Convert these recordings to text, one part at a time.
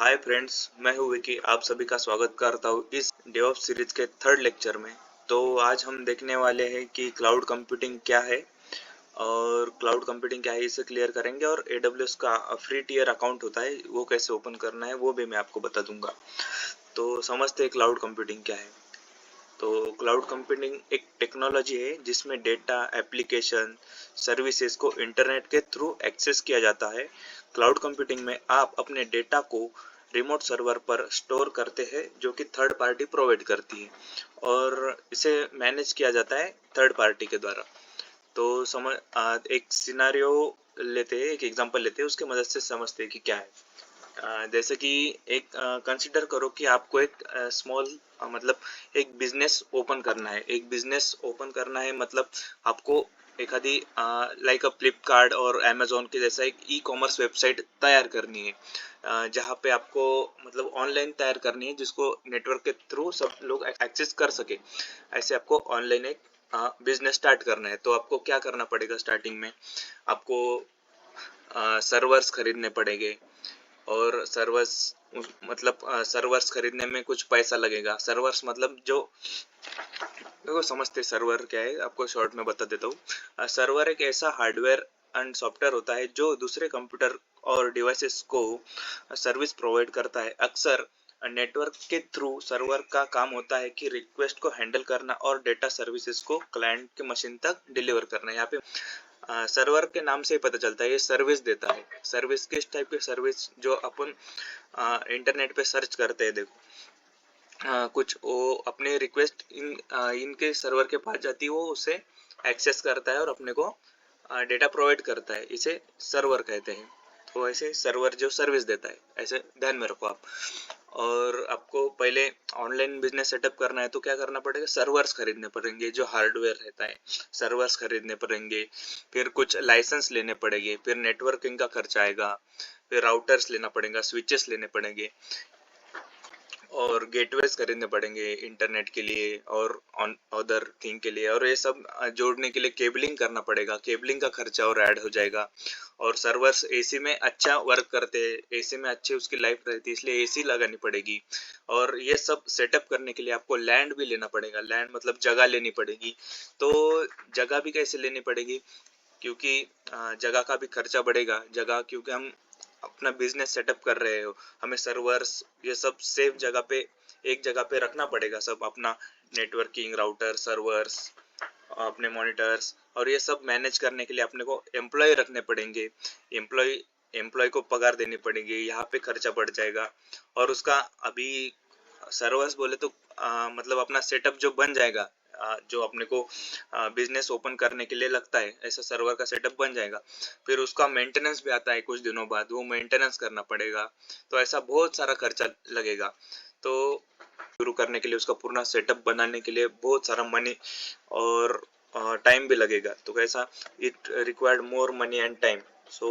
Hi friends, मैं हूँ विकी। आप सभी का स्वागत करता हूँ इस डेवऑप्स सीरीज के थर्ड लेक्चर में। तो आज हम देखने वाले हैं कि क्लाउड कंप्यूटिंग क्या है और क्लाउड कंप्यूटिंग क्या है इसे क्लियर करेंगे, और AWS का फ्री टियर अकाउंट होता है वो कैसे ओपन करना है वो भी मैं आपको बता दूंगा। तो समझते हैं क्लाउड कंप्यूटिंग क्या है। तो क्लाउड कंप्यूटिंग एक टेक्नोलॉजी है जिसमें डेटा, एप्लीकेशन, सर्विसेज को इंटरनेट के थ्रू एक्सेस किया जाता है। क्लाउड कंप्यूटिंग में आप अपने डेटा को रिमोट सर्वर पर स्टोर करते हैं जो कि थर्ड पार्टी प्रोवाइड करती है, और इसे मैनेज किया जाता है थर्ड पार्टी के द्वारा। तो एक सिनारियो लेते हैं, एक एग्जांपल लेते हैं, उसके मदद से समझते हैं कि क्या है। जैसे कि एक कंसिडर करो कि आपको एक स्मॉल मतलब एक बिजनेस ओपन करना है। एक बिजनेस ओपन करना है मतलब आपको एक आधी लाइक फ्लिपकार्ट और अमेजोन के जैसा एक ई कॉमर्स वेबसाइट तैयार करनी है, जहाँ पे आपको मतलब ऑनलाइन तैयार करनी है जिसको नेटवर्क के थ्रू सब लोग एक्सेस कर सके। ऐसे आपको ऑनलाइन एक बिजनेस स्टार्ट करना है। तो आपको क्या करना पड़ेगा? स्टार्टिंग में आपको सर्वर्स खरीदने पड़ेंगे, और सर्वर्स मतलब सर्वर्स खरीदने में कुछ पैसा लगेगा। सर्वर्स मतलब जो देखो, समझते सर्वर क्या है आपको शॉर्ट में बता देता हूँ। सर्वर एक ऐसा हार्डवेयर एंड सॉफ्टवेयर होता है जो दूसरे कंप्यूटर और डिवाइसेस को सर्विस प्रोवाइड करता है। अक्सर नेटवर्क के थ्रू सर्वर का काम होता है कि रिक्वेस्ट को हैंडल करना और डेटा सर्विसेज को क्लाइंट के मशीन तक डिलीवर करना। यहाँ पे सर्वर के नाम से ही पता चलता है ये सर्विस देता है। सर्विस किस टाइप की सर्विस? जो अपन इंटरनेट पे सर्च करते हैं, देखो कुछ वो अपने रिक्वेस्ट इनके सर्वर के पास जाती है, वो उसे एक्सेस करता है और अपने को डेटा प्रोवाइड करता है। इसे सर्वर कहते हैं। तो ऐसे सर्वर जो सर्विस देता है, ऐसे ध्यान में रखो आप। और आपको पहले ऑनलाइन बिजनेस सेटअप करना है तो क्या करना पड़ेगा? सर्वर्स खरीदने पड़ेंगे, जो हार्डवेयर रहता है सर्वर्स खरीदने पड़ेंगे। फिर कुछ लाइसेंस लेने पड़ेंगे, फिर नेटवर्किंग का खर्चा आएगा, फिर राउटर्स लेना पड़ेगा, स्विचेस लेने पड़ेंगे, और गेटवेज खरीदने पड़ेंगे इंटरनेट के लिए और अदर थिंग के लिए। और ये सब जोड़ने के लिए केबलिंग करना पड़ेगा, केबलिंग का खर्चा और ऐड हो जाएगा। और सर्वर्स एसी में अच्छा वर्क करते हैं, एसी में अच्छी उसकी लाइफ रहती है, इसलिए एसी लगानी पड़ेगी। और ये सब सेटअप करने के लिए आपको लैंड भी लेना पड़ेगा। लैंड मतलब जगह लेनी पड़ेगी। तो जगह भी कैसे लेनी पड़ेगी? क्योंकि जगह का भी खर्चा बढ़ेगा। जगह क्योंकि हम अपना बिजनेस सेटअप कर रहे हो, हमें सर्वर्स ये सब सेफ जगह पे, एक जगह पे रखना पड़ेगा। सब अपना नेटवर्किंग, राउटर, सर्वर्स, अपने मॉनिटर्स, और ये सब मैनेज करने के लिए अपने को एम्प्लॉय रखने पड़ेंगे। एम्प्लॉय एम्प्लॉय को पगार देनी पड़ेगी, यहाँ पे खर्चा बढ़ जाएगा। और उसका अभी सर्वर्स बोले तो मतलब अपना सेटअप जो बन जाएगा, जो अपने को बिजनेस ओपन करने के लिए लगता है, ऐसा सर्वर का सेटअप बन जाएगा। फिर उसका मेंटेनेंस भी आता है कुछ दिनों बाद, वो मेंटेनेंस करना पड़ेगा। तो ऐसा बहुत सारा खर्चा लगेगा। तो शुरू करने के लिए, उसका पूर्ण सेटअप बनाने के लिए बहुत सारा मनी और टाइम भी लगेगा। तो कैसा it required more money and time. So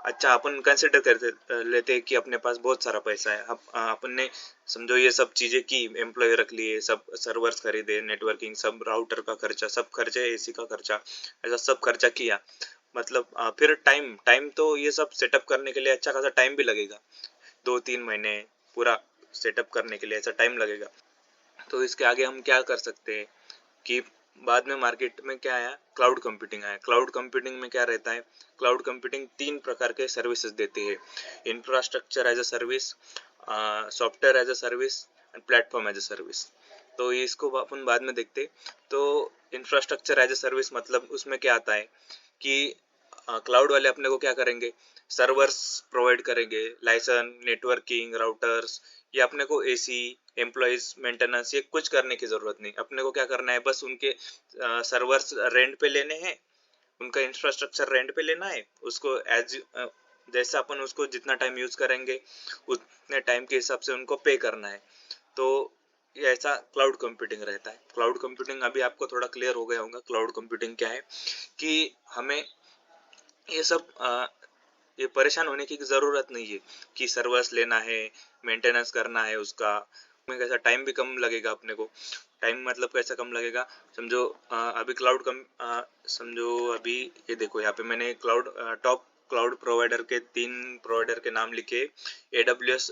अच्छा, अपन कंसिडर करते लेते हैं कि अपने पास बहुत सारा पैसा है। अपन ने समझो ये सब चीजें की, एम्प्लॉय रख लिए, सब सर्वर्स खरीदे, नेटवर्किंग, सब राउटर का खर्चा, सब खर्चे, एसी का खर्चा, ऐसा सब खर्चा किया। मतलब फिर टाइम टाइम तो ये सब सेटअप करने के लिए अच्छा खासा टाइम भी लगेगा। 2-3 महीने पूरा सेटअप करने के लिए ऐसा टाइम लगेगा। तो इसके आगे हम क्या कर सकते हैं कि बाद में मार्केट में क्या आया? क्लाउड कंप्यूटिंग आया। क्लाउड कंप्यूटिंग में क्या रहता है? क्लाउड कंप्यूटिंग 3 प्रकार के सर्विसेज देती है: infrastructure as a service, software as a service and platform as a service. तो ये इसको अपन बाद में देखते। तो इंफ्रास्ट्रक्चर एज अ सर्विस मतलब उसमें क्या आता है कि क्लाउड वाले अपने को क्या करेंगे? सर्वर्स प्रोवाइड करेंगे, लाइसेंस, नेटवर्किंग, राउटर्स। ये अपने को एसी, एम्प्लॉयज, मेंटेनेंस, ये कुछ करने की जरूरत नहीं। अपने को क्या करना है? बस उनके सर्वर्स रेंट पे लेने हैं, उनका इंफ्रास्ट्रक्चर रेंट पे लेना है। उसको एज जैसा अपन उसको जितना टाइम यूज करेंगे उतने टाइम के हिसाब से उनको पे करना है। तो ये ऐसा क्लाउड कंप्यूटिंग रहता है। क्लाउड कंप्यूटिंग अभी आपको थोड़ा क्लियर हो गया होगा क्लाउड कंप्यूटिंग क्या है। कि हमें ये सब ये परेशान होने की ज़रूरत नहीं है कि सर्वर्स लेना है, मेंटेनेंस करना है उसका। में कैसा टाइम भी कम लगेगा अपने को। टाइम मतलब कैसा कम लगेगा? समझो अभी समझो अभी ये देखो, यहाँ पे मैंने क्लाउड टॉप क्लाउड प्रोवाइडर के 3 प्रोवाइडर के नाम लिखे, AWS,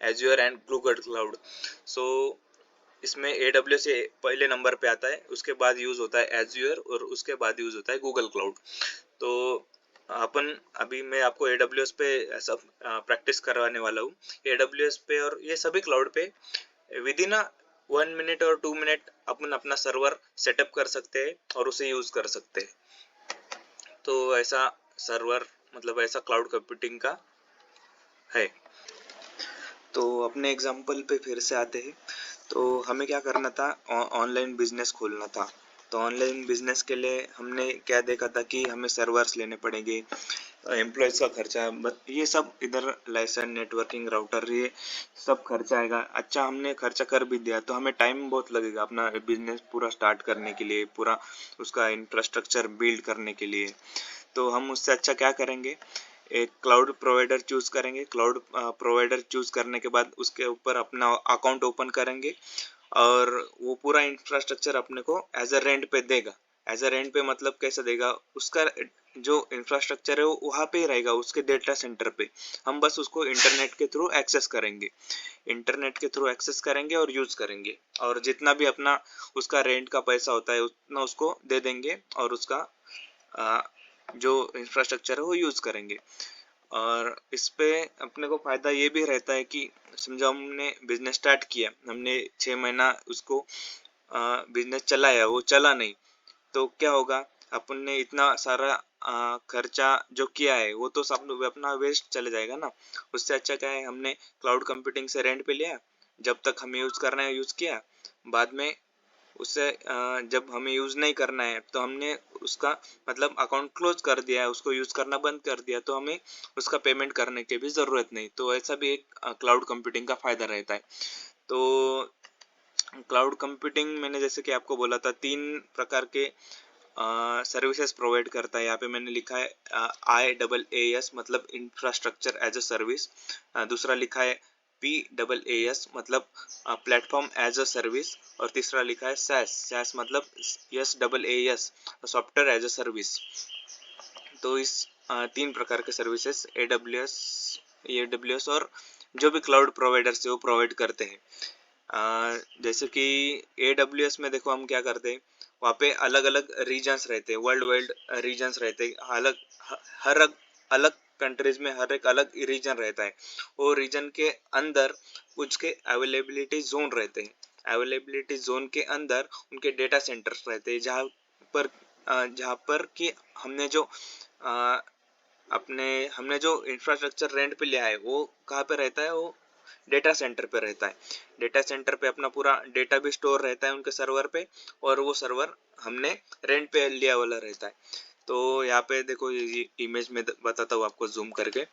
Azure and Google cloud. So इसमें AWS पहले नंबर पे आता है, उसके बाद यूज होता है एज्योर और उसके बाद यूज होता है गूगल क्लाउड। तो अपन अभी मैं आपको AWS पे ऐसा प्रैक्टिस करवाने वाला हूँ। AWS पे और ये सभी क्लाउड पे विद इन 1 मिनट और 2 मिनट अपन अपना सर्वर सेटअप कर सकते हैं और उसे यूज कर सकते हैं। तो ऐसा सर्वर मतलब ऐसा क्लाउड कंप्यूटिंग का है। तो अपने एग्जाम्पल पे फिर से आते हैं। तो हमें क्या करना था, ऑनलाइन बिजनेस खोलना था। तो ऑनलाइन बिजनेस के लिए हमने क्या देखा था कि हमें सर्वर्स लेने पड़ेंगे, एम्प्लॉयज का खर्चा, ये सब इधर लाइसेंस, नेटवर्किंग, राउटर, ये सब खर्चा आएगा। अच्छा, हमने खर्चा कर भी दिया तो हमें टाइम बहुत लगेगा अपना बिजनेस पूरा स्टार्ट करने के लिए, पूरा उसका इंफ्रास्ट्रक्चर बिल्ड करने के लिए। तो हम उससे अच्छा क्या करेंगे, एक क्लाउड प्रोवाइडर चूज करेंगे। क्लाउड प्रोवाइडर चूज करने के बाद उसके ऊपर अपना अकाउंट ओपन करेंगे और वो पूरा इंफ्रास्ट्रक्चर अपने को एज अ रेंट पे देगा। एज अ रेंट पे मतलब कैसे देगा, उसका जो इंफ्रास्ट्रक्चर है वो वहाँ पे ही रहेगा, उसके डेटा सेंटर पे। हम बस उसको इंटरनेट के थ्रू एक्सेस करेंगे, इंटरनेट के थ्रू एक्सेस करेंगे और यूज करेंगे, और जितना भी अपना उसका रेंट का पैसा होता है उतना उसको दे देंगे और उसका जो इंफ्रास्ट्रक्चर है वो यूज करेंगे। और इस पे अपने को फायदा ये भी रहता है कि समझो हमने बिजनेस स्टार्ट किया, हमने 6 महीना उसको बिजनेस चलाया, वो चला नहीं, तो क्या होगा, अपन ने इतना सारा खर्चा जो किया है वो तो सब अपना वेस्ट चले जाएगा ना। उससे अच्छा क्या है, हमने क्लाउड कंप्यूटिंग से रेंट पे लिया, जब तक हमें यूज करना है यूज किया, बाद में उससे जब हमें यूज नहीं करना है तो हमने उसका मतलब अकाउंट क्लोज कर दिया है, उसको यूज करना बंद कर दिया, तो हमें उसका पेमेंट करने की भी जरूरत नहीं। तो ऐसा भी एक क्लाउड कंप्यूटिंग का फायदा रहता है। तो क्लाउड कंप्यूटिंग मैंने जैसे कि आपको बोला था 3 प्रकार के सर्विसेज प्रोवाइड करता है। यहाँ पे मैंने लिखा है IaaS मतलब इंफ्रास्ट्रक्चर एज अ सर्विस। दूसरा लिखा है PaaS मतलब प्लेटफॉर्म एज अ सर्विस, और तीसरा लिखा है SaaS मतलब SaaS software as a service. तो इस 3 प्रकार के सर्विसेज AWS और जो भी क्लाउड प्रोवाइडर्स है वो प्रोवाइड करते हैं। जैसे कि AWS में देखो हम क्या करते हैं, वहाँ पे अलग अलग रीजन्स रहते हैं, वर्ल्ड वाइड रीजन्स रहते हैं, हर अलग कंट्रीज में हर एक अलग रीजन रहता है। वो रीजन के अंदर कुछ के अवेलेबिलिटी जोन रहते हैं, अवेलेबिलिटी जोन के अंदर उनके डेटा सेंटर्स रहते हैं, जहाँ पर कि हमने जो हमने जो इंफ्रास्ट्रक्चर रेंट पे लिया है वो कहाँ पे रहता है, वो डेटा सेंटर पे रहता है। डेटा सेंटर पे अपना पूरा डेटा भी स्टोर रहता है उनके सर्वर पे, और वो सर्वर हमने रेंट पे लिया वाला रहता है। तो यहाँ पे देखो, ये इमेज में बताता हूँ आपको जूम करके।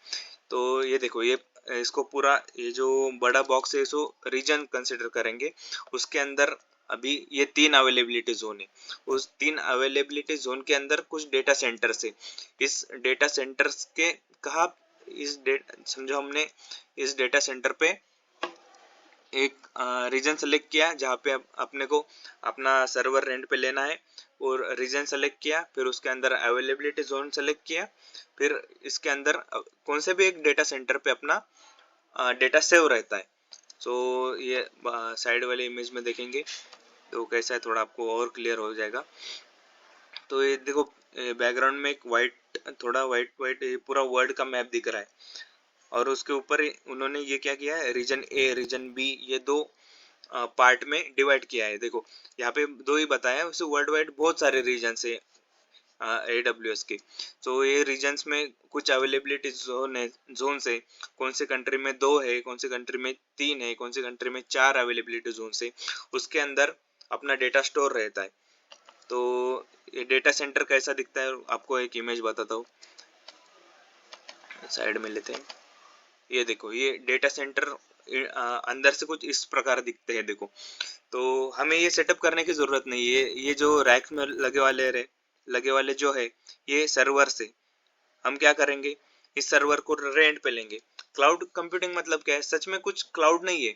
तो ये देखो, ये इसको पूरा ये जो बड़ा बॉक्स है इसको रीजन कंसिडर करेंगे। उसके अंदर अभी ये 3 अवेलेबिलिटी जोन है, उस 3 अवेलेबिलिटी जोन के अंदर कुछ डेटा सेंटर्स है। इस डेटा सेंटर्स के कहा, समझो हमने इस डेटा सेंटर पे एक रीजन सेलेक्ट किया जहाँ पे अपने को अपना सर्वर रेंट पे लेना है, और रीजन सेलेक्ट किया, फिर उसके अंदर अवेलेबिलिटी जोन सेलेक्ट किया, फिर इसके अंदर कौन से भी एक डेटा सेंटर पे अपना डेटा सेव रहता है। सो ये साइड वाले इमेज में देखेंगे तो कैसा है, थोड़ा आपको और क्लियर हो जाएगा। तो ये देखो, बैकग्राउंड में एक थोड़ा वाइट पूरा वर्ल्ड का मैप दिख रहा है, और उसके ऊपर उन्होंने ये क्या किया है, रीजन ए रीजन बी ये 2 पार्ट में डिवाइड किया है। देखो यहाँ पे 2 ही बताया है, उसे वर्ल्ड वाइड बहुत सारे रीजन है AWS के। तो ये रीजन्स में कुछ अवेलेबिलिटी जोन है, कौन से कंट्री में 2 है, कौन से कंट्री में 3 है, कौन से कंट्री में 4 अवेलेबिलिटी जोन है, उसके अंदर अपना डेटा स्टोर रहता है। तो ये डेटा सेंटर कैसा दिखता है आपको एक इमेज बताता हूँ, साइड में लेते हैं। ये देखो, ये डेटा सेंटर अंदर से कुछ इस प्रकार दिखते हैं। देखो, तो हमें ये सेटअप करने की जरूरत नहीं है, ये जो रैक्स में लगे वाले जो है ये सर्वर से हम क्या करेंगे, इस सर्वर को रेंट पे लेंगे। क्लाउड कंप्यूटिंग मतलब क्या है, सच में कुछ क्लाउड नहीं है,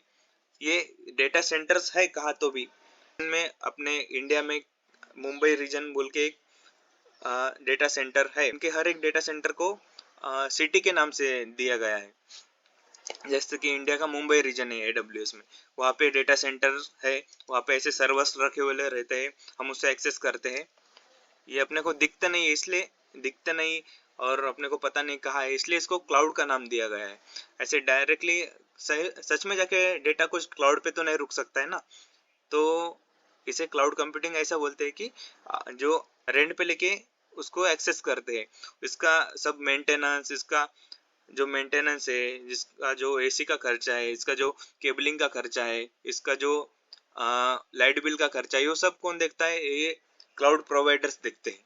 ये डेटा सेंटर्स है कहा तो भी। में अपने इंडिया में मुंबई रीजन बोल के एक डेटा सेंटर है, इनके हर एक डेटा सेंटर को सिटी के नाम से दिया गया है। जैसे कि इंडिया का मुंबई रीजन है AWS में, वहाँ पे डेटा सेंटर है, वहाँ पे ऐसे सर्वर्स रखे हुए रहते हैं, हम उससे एक्सेस करते हैं। ये अपने को दिखता नहीं है, इसलिए दिखता नहीं और अपने को पता नहीं कहाँ है, इसलिए इसको क्लाउड का नाम दिया गया है। ऐसे डायरेक्टली सच में जाके डेटा कुछ क्लाउड पे तो नहीं रुक सकता है ना, तो इसे क्लाउड कंप्यूटिंग ऐसा बोलते हैं कि जो रेंट पे लेके उसको एक्सेस करते हैं, इसका सब मेंटेनेंस, इसका जो मेंटेनेंस है, जिसका जो एसी का खर्चा है, इसका जो केबलिंग का खर्चा है, इसका जो लाइट बिल का खर्चा है, ये सब कौन देखता है? ये क्लाउड प्रोवाइडर्स देखते हैं।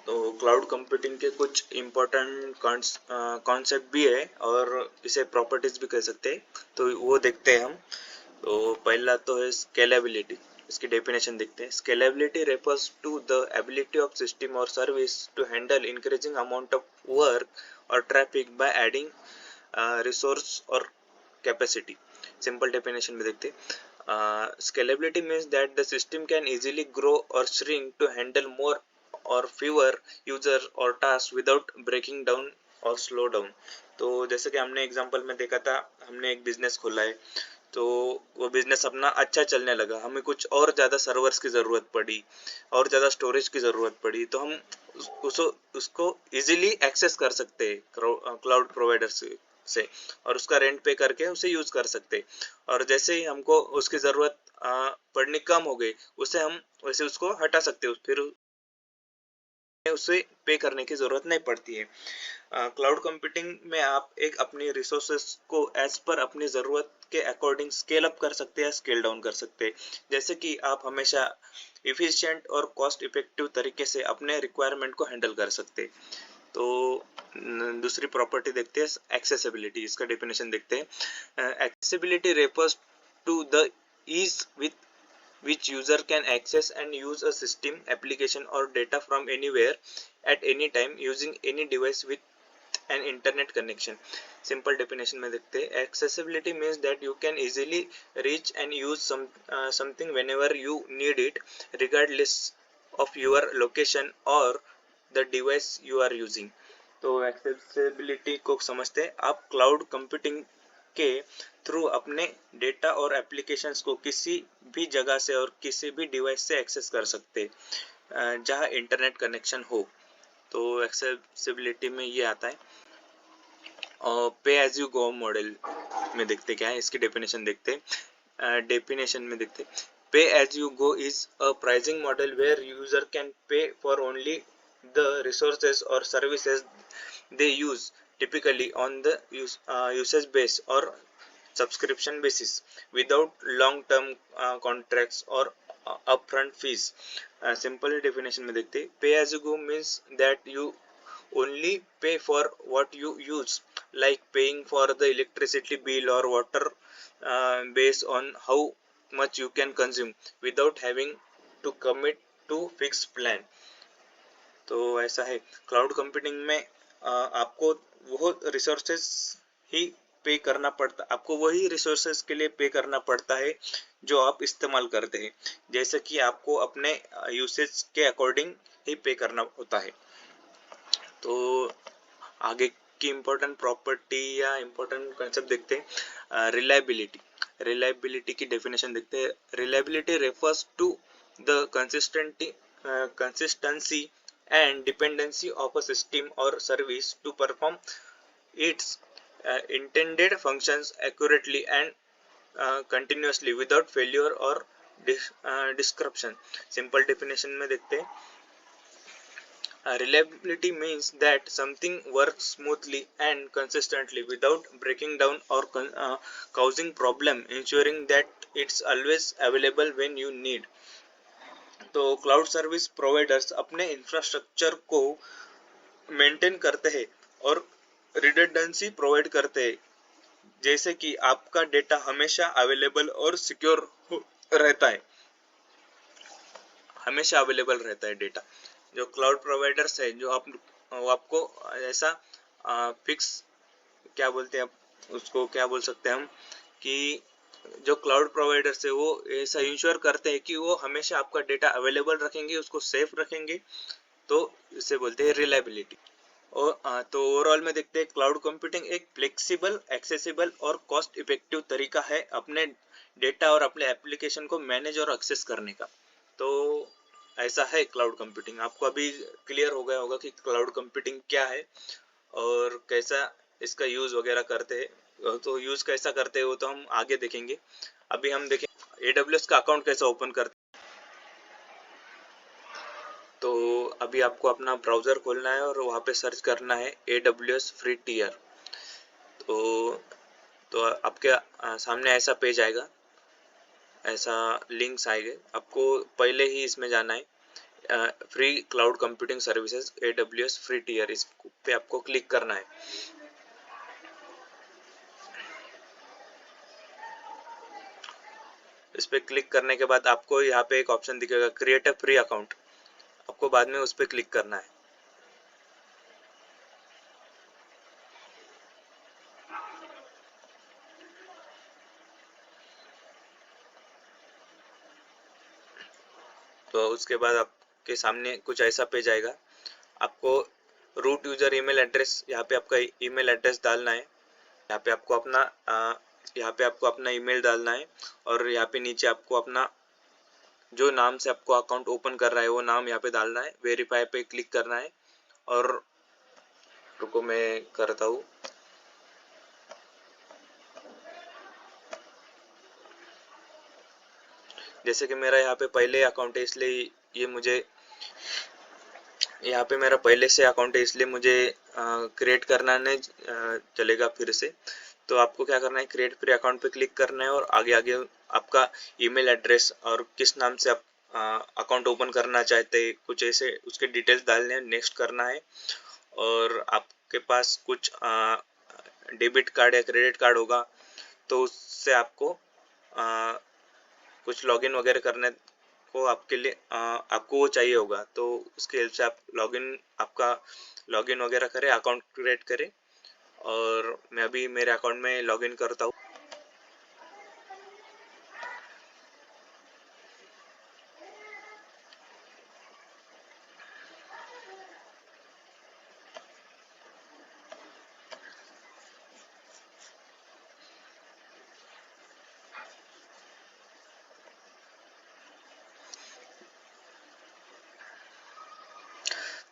तो क्लाउड कंप्यूटिंग के कुछ इम्पोर्टेंट कॉन्सेप्ट भी है और इसे प्रॉपर्टीज भी कह सकते हैं, तो वो देखते हैं हम। तो पहला तो है स्केलेबिलिटी। इसकी डेफिनेशन देखते हैं। Scalability refers to the ability of system और service to handle increasing amount of work और ट्रैफिक बाय एडिंग रिसोर्स और कैपेसिटी। सिंपल डेफिनेशन में देखते हैं। Scalability means that the system can easily grow और श्रिंक टू हैंडल मोर और fewer user और task without breaking down और slow down. तो जैसे कि हमने एग्जांपल में देखा था, हमने एक बिजनेस खोला है, तो वो बिजनेस अपना अच्छा चलने लगा, हमें कुछ और ज़्यादा सर्वर्स की ज़रूरत पड़ी और ज़्यादा स्टोरेज की ज़रूरत पड़ी, तो हम उसको इजीली एक्सेस कर सकते हैं क्लाउड प्रोवाइडर से और उसका रेंट पे करके उसे यूज़ कर सकते। और जैसे ही हमको उसकी ज़रूरत पड़नी कम हो गई, उसे हम वैसे उसको हटा सकते, फिर उसे पे करने की ज़रूरत नहीं पड़ती है। क्लाउड कंप्यूटिंग में आप एक अपनी रिसोर्सेस को एज पर अपनी ज़रूरत के अकॉर्डिंग स्केल अप कर सकते हैं, स्केल डाउन कर सकते हैं। जैसे कि आप हमेशा इफिशिएंट और कॉस्ट इफेक्टिव तरीके से अपने रिक्वायरमेंट को हैंडल कर सकते हैं। तो दूसरी प्रॉपर्टी देखते हैं एक्सेसिबिलिटी। इसका डेफिनेशन देखते हैं। Accessibility refers to the ease with which user can access and use a system, application or data from anywhere at any time using any device with an internet connection. Simple definition में देखते हैं। Accessibility means that you can easily reach and use something whenever you need it, regardless of your location or the device you are using. तो accessibility को समझते हैं। आप cloud computing के through अपने डेटा और एप्लीकेशंस को किसी भी जगह से और किसी भी डिवाइस से एक्सेस कर सकते हैं जहां इंटरनेट कनेक्शन हो। तो एक्सेसिबिलिटी में ये आता है। और पे एज यू गो मॉडल में देखते क्या है, इसकी डेफिनेशन देखते हैं। डेफिनेशन में देखते pay as you go is a pricing model where user can pay for only the resources और services they use, typically on the usage base or subscription basis, without long term contracts or upfront fees. Simple definition में देखते हैं। Pay as you go means that you only pay for what you use, like paying for the electricity bill or water, based on how much you can consume without having to commit to fixed plan. तो ऐसा है cloud computing में। आपको वो resources ही पे करना पड़ता, आपको वही रिसोर्सेज के लिए पे करना पड़ता है जो आप इस्तेमाल करते हैं, जैसे कि आपको अपने यूसेज के अकॉर्डिंग ही पे करना होता है। तो आगे की इम्पोर्टेंट प्रॉपर्टी या इम्पोर्टेंट कंसेप्ट देखते हैं। रिलायबिलिटी। रिलायबिलिटी की डेफिनेशन देखते हैं। Reliability refers to the consistency and dependency of a system or service to perform its intended functions accurately and continuously without failure or disruption. Simple definition में देखते हैं। Reliability means that something works smoothly and consistently without breaking down or causing problem, ensuring that it's always available when you need. तो cloud service providers अपने infrastructure को maintain करते हैं और redundancy provide करते हैं, जैसे कि आपका डेटा हमेशा अवेलेबल और सिक्योर रहता है, हमेशा अवेलेबल रहता है डेटा। जो क्लाउड प्रोवाइडर्स है, जो वो आपको ऐसा फिक्स क्या बोलते हैं, उसको क्या बोल सकते हैं हम, कि जो क्लाउड प्रोवाइडर्स है वो ऐसा इंश्योर करते हैं कि वो हमेशा आपका डेटा अवेलेबल रखेंगे, उसको सेफ रखेंगे, तो इसे बोलते हैं रिलायबिलिटी। और तो ओवरऑल में देखते हैं, क्लाउड कंप्यूटिंग एक फ्लेक्सिबल, एक्सेसिबल और कॉस्ट इफेक्टिव तरीका है अपने डेटा और अपने एप्लीकेशन को मैनेज और एक्सेस करने का। तो ऐसा है क्लाउड कंप्यूटिंग। आपको अभी क्लियर हो गया होगा कि क्लाउड कंप्यूटिंग क्या है और कैसा इसका यूज वगैरह करते हैं। तो यूज कैसा करते हैं वो तो हम आगे देखेंगे। अभी हम देखें AWS का अकाउंट कैसे ओपन करते हैं। तो अभी आपको अपना ब्राउजर खोलना है और वहाँ पे सर्च करना है AWS फ्री टियर। तो आपके सामने ऐसा पेज आएगा, ऐसा लिंक्स आएंगे। आपको पहले ही इसमें जाना है, free cloud computing services AWS free tier, इस पे आपको क्लिक करना है। इस पे क्लिक करने के बाद आपको यहाँ पे एक ऑप्शन दिखेगा क्रिएट अ फ्री अकाउंट, आपको बाद में उस पे क्लिक करना है। तो उसके बाद आपके सामने कुछ ऐसा पेज आएगा। आपको रूट यूजर ईमेल एड्रेस, यहाँ पे आपका ईमेल एड्रेस डालना है। यहाँ पे आपको अपना ईमेल डालना है और यहाँ पे नीचे आपको अपना जो नाम से आपको अकाउंट ओपन कर रहा है वो नाम यहाँ पे डालना है। वेरीफाई पे क्लिक करना है और रुको मैं करता हूँ। जैसे कि मेरा यहाँ पे पहले अकाउंट है, इसलिए ये मुझे यहाँ पे मेरा पहले से अकाउंट है, इसलिए मुझे क्रिएट करना नहीं चलेगा फिर से। तो आपको क्या करना है, क्रिएट फ्री अकाउंट पे क्लिक करना है और आगे आगे आपका ईमेल एड्रेस और किस नाम से आप अकाउंट ओपन करना चाहते हैं, कुछ ऐसे उसके डिटेल्स डालने हैं, नेक्स्ट करना है। और आपके पास कुछ डेबिट कार्ड या क्रेडिट कार्ड होगा तो उससे आपको कुछ लॉगिन वगैरह करने को आपके लिए आपको वो चाहिए होगा। तो उसके हेल्प से आप आपका लॉगिन वगैरह करें, अकाउंट क्रिएट करें। और मैं अभी मेरे अकाउंट में लॉगिन करता हूँ।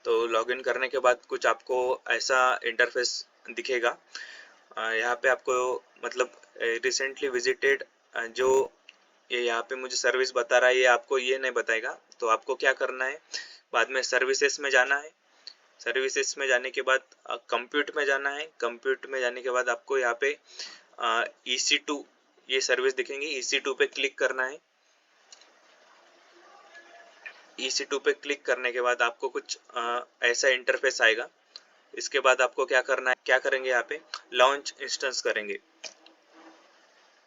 तो लॉगिन करने के बाद कुछ आपको ऐसा इंटरफेस दिखेगा। यहाँ पे आपको मतलब रिसेंटली विजिटेड जो ये यहाँ पे मुझे सर्विस बता रहा है, ये आपको ये नहीं बताएगा। तो आपको क्या करना है, बाद में सर्विसेज में जाना है। सर्विसेज में जाने के बाद कंप्यूट में जाना है। कंप्यूट में जाने के बाद आपको यहाँ पे EC2 ये सर्विस दिखेंगी, EC2 पे क्लिक करना है। EC2 पे क्लिक करने के बाद आपको कुछ ऐसा इंटरफेस आएगा। इसके बाद आपको क्या करना है, क्या करेंगे, यहाँ पे लॉन्च इंस्टेंस करेंगे।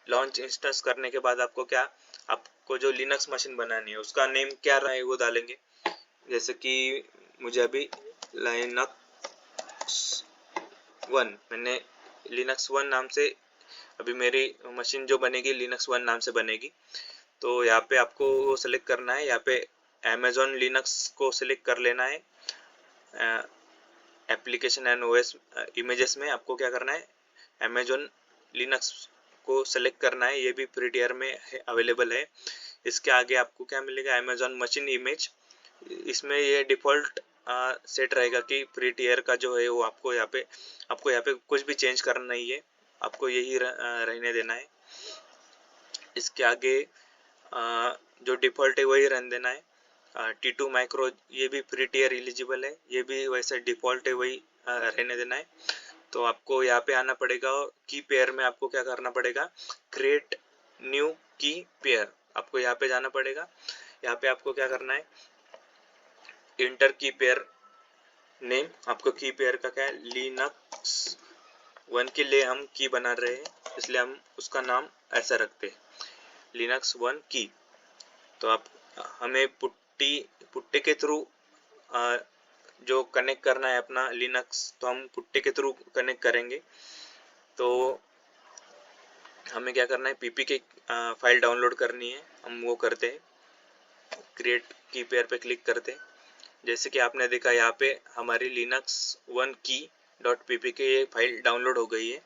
लॉन्च इंस्टेंस करने के बाद आपको जो लिनक्स मशीन बनानी है उसका नेम क्या रहा है वो डालेंगे। जैसे कि मुझे अभी लिनक्स 1, मैंने लिनक्स 1 नाम से अभी मेरी मशीन जो बनेगी लिनक्स 1 नाम से बनेगी। तो यहाँ पे आपको वो सिलेक्ट करना है, यहाँ पे अमेजोन लिनक्स को सिलेक्ट कर लेना है। एप्लीकेशन एंड OS इमेजेस में आपको क्या करना है, अमेजोन लिनक्स को सेलेक्ट करना है। ये भी फ्री टियर में अवेलेबल है। इसके आगे आपको क्या मिलेगा, अमेजोन मशीन इमेज। इसमें ये डिफ़ॉल्ट सेट रहेगा कि फ्री टियर का जो है वो आपको यहाँ पे कुछ भी चेंज करना नहीं है, आपको यही रहने देना है। इसके आगे जो डिफ़ॉल्ट है वही रहने देना है। T2 माइक्रो ये भी फ्री टियर एलिजिबल है, ये भी वैसे डिफ़ॉल्ट है वही रहने देना है। तो आपको यहाँ पे आना पड़ेगा और की पेयर में आपको क्या करना पड़ेगा, क्रिएट न्यू की पेयर, आपको यहाँ पे जाना पड़ेगा। यहाँ पे आपको क्या करना है, इंटर की पेयर नेम। आपको की पेयर का क्या है, लिनक्स 1 के लिए हम की बना रहे हैं इसलिए हम उसका नाम ऐसा रखते हैं, लिनक्स 1 की। तो आप हमें पुट्टे के थ्रू जो कनेक्ट करना है अपना लिनक्स, तो हम पुट्टे के थ्रू कनेक्ट करेंगे। तो हमें क्या करना है, पीपी की फाइल डाउनलोड करनी है। हम वो करते हैं, क्रिएट की पेयर पे क्लिक करते हैं। जैसे कि आपने देखा यहाँ पे हमारी लिनक्स वन की डॉट पीपी की ये फाइल डाउनलोड हो गई है,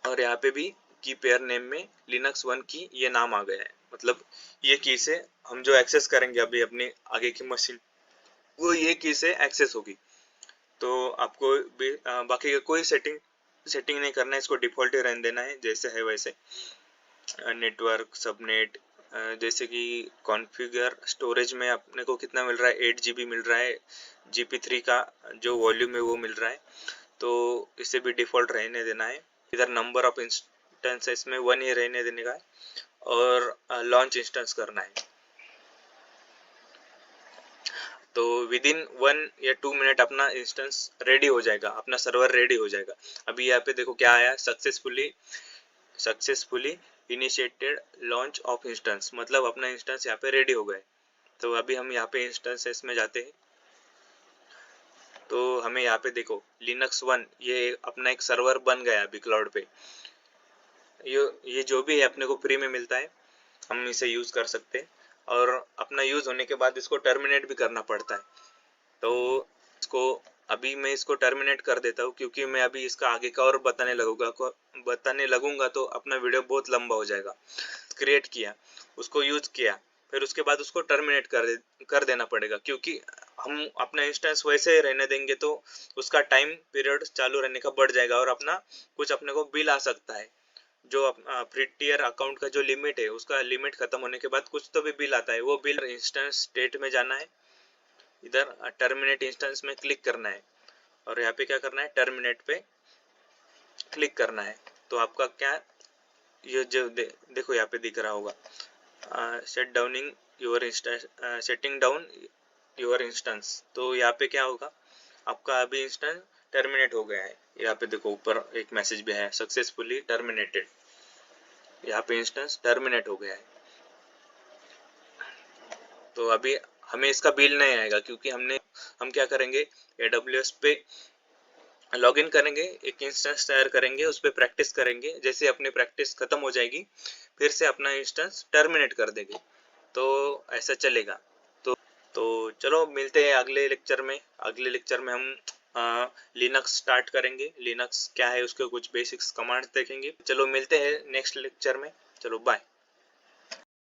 और यहाँ पे भी की पेयर नेम में लिनक्स वन की ये नाम आ गया है। मतलब ये की से हम जो एक्सेस करेंगे अभी अपनी आगे की मशीन, वो ये की से एक्सेस होगी। तो आपको बाकी का कोई सेटिंग नहीं करना है, इसको डिफॉल्ट ही रहने देना है जैसे है वैसे। नेटवर्क सबनेट, जैसे कि कॉन्फ़िगर स्टोरेज में अपने को कितना मिल रहा है, 8 GB मिल रहा है, GP3 का जो वॉल्यूम है वो मिल रहा है, तो इसे भी डिफ़ॉल्ट रहने देना है। इधर नंबर ऑफ इंस्टेंसेस में 1 ही रहने देने का है, और लॉन्च इंस्टेंस करना है। तो विद इन 1 या 2 मिनट अपना इंस्टेंस रेडी हो जाएगा, अपना सर्वर रेडी हो जाएगा। अभी यहाँ पे देखो क्या आया, successfully initiated launch of instance, मतलब अपना इंस्टेंस यहाँ पे रेडी हो गए। तो अभी हम यहाँ पे इंस्टेंसेस में जाते हैं, तो हमें यहाँ पे देखो लिनक्स वन ये अपना एक सर्वर बन गया अभी क्लाउड पे। ये जो भी है अपने को फ्री में मिलता है, हम इसे यूज कर सकते हैं, और अपना यूज होने के बाद इसको टर्मिनेट भी करना पड़ता है। तो इसको अभी मैं इसको टर्मिनेट कर देता हूँ, क्योंकि मैं अभी इसका आगे का और बताने लगूंगा तो अपना वीडियो बहुत लंबा हो जाएगा। क्रिएट किया, उसको यूज किया, फिर उसके बाद उसको टर्मिनेट कर देना पड़ेगा, क्योंकि हम अपना इंस्टेंस वैसे रहने देंगे तो उसका टाइम पीरियड चालू रहने का बढ़ जाएगा, और अपना कुछ अपने को बिल आ सकता है। जो फ्री टियर अकाउंट का जो लिमिट है, उसका लिमिट खत्म होने के बाद कुछ तो भी बिल आता है, वो बिल इंस्टेंस स्टेट में जाना है, इधर टर्मिनेट इंस्टेंस में क्लिक करना है, और यहाँ पे क्या करना है, टर्मिनेट पे क्लिक करना है। तो आपका क्या, ये जो देखो यहाँ पे दिख रहा होगा, सेटिंग डाउन योर इंस्टेंस। तो यहाँ पे क्या होगा, आपका अभी इंस्टेंस टर्मिनेट हो गया है। यहाँ पे देखो ऊपर एक मैसेज भी है, सक्सेसफुली टर्मिनेटेड, यहाँ पे इंस्टेंस टर्मिनेट हो गया है। तो अभी हमें इसका बिल नहीं आएगा, क्योंकि हम क्या करेंगे, AWS पे लॉगिन करेंगे, एक इंस्टेंस तैयार करेंगे, उस पर प्रैक्टिस करेंगे। जैसे अपनी प्रैक्टिस खत्म हो जाएगी, फिर से अपना इंस्टेंस टर्मिनेट कर देंगे, तो ऐसा चलेगा। तो चलो मिलते हैं अगले लेक्चर में। अगले लेक्चर में हम लिनक्स स्टार्ट करेंगे, लिनक्स क्या है उसके कुछ बेसिक्स कमांड्स देखेंगे। चलो मिलते हैं नेक्स्ट लेक्चर में, चलो बाय।